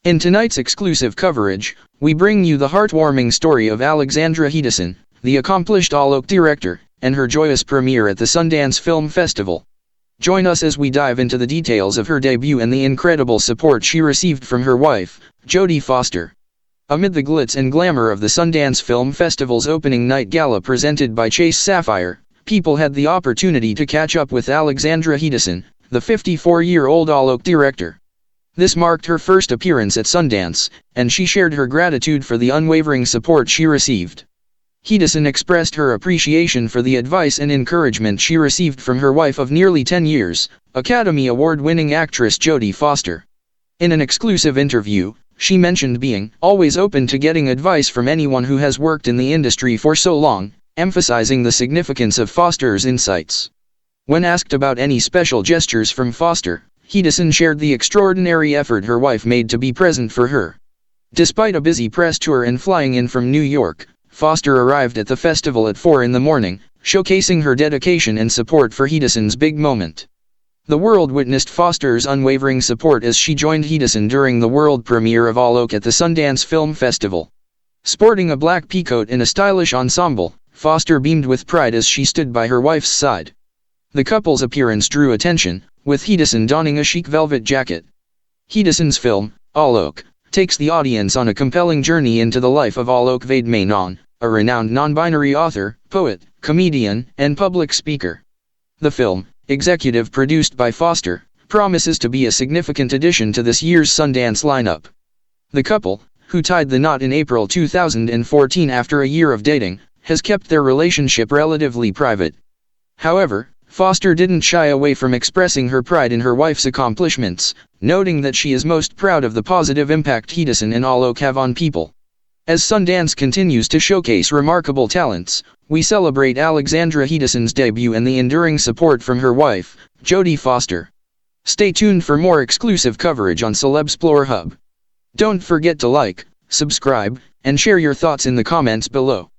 In tonight's exclusive coverage, we bring you the heartwarming story of Alexandra Hedison, the accomplished ALOK director, and her joyous premiere at the Sundance Film Festival. Join us as we dive into the details of her debut and the incredible support she received from her wife, Jodie Foster. Amid the glitz and glamour of the Sundance Film Festival's opening night gala presented by Chase Sapphire, people had the opportunity to catch up with Alexandra Hedison, the 54-year-old ALOK director. This marked her first appearance at Sundance, and she shared her gratitude for the unwavering support she received. Hedison expressed her appreciation for the advice and encouragement she received from her wife of nearly 10 years, Academy Award-winning actress Jodie Foster. In an exclusive interview, she mentioned being always open to getting advice from anyone who has worked in the industry for so long, emphasizing the significance of Foster's insights. When asked about any special gestures from Foster, Hedison shared the extraordinary effort her wife made to be present for her. Despite a busy press tour and flying in from New York, Foster arrived at the festival at 4 a.m, showcasing her dedication and support for Hedison's big moment. The world witnessed Foster's unwavering support as she joined Hedison during the world premiere of ALOK at the Sundance Film Festival. Sporting a black peacoat and a stylish ensemble, Foster beamed with pride as she stood by her wife's side. The couple's appearance drew attention, with Hedison donning a chic velvet jacket. Hedison's film, ALOK, takes the audience on a compelling journey into the life of ALOK Vaid-Menon, a renowned non-binary author, poet, comedian, and public speaker. The film, executive produced by Foster, promises to be a significant addition to this year's Sundance lineup. The couple, who tied the knot in April 2014 after a year of dating, has kept their relationship relatively private. However, Foster didn't shy away from expressing her pride in her wife's accomplishments, noting that she is most proud of the positive impact Hedison and ALOK have on people. As Sundance continues to showcase remarkable talents, we celebrate Alexandra Hedison's debut and the enduring support from her wife, Jodie Foster. Stay tuned for more exclusive coverage on Celebsplore Hub. Don't forget to like, subscribe, and share your thoughts in the comments below.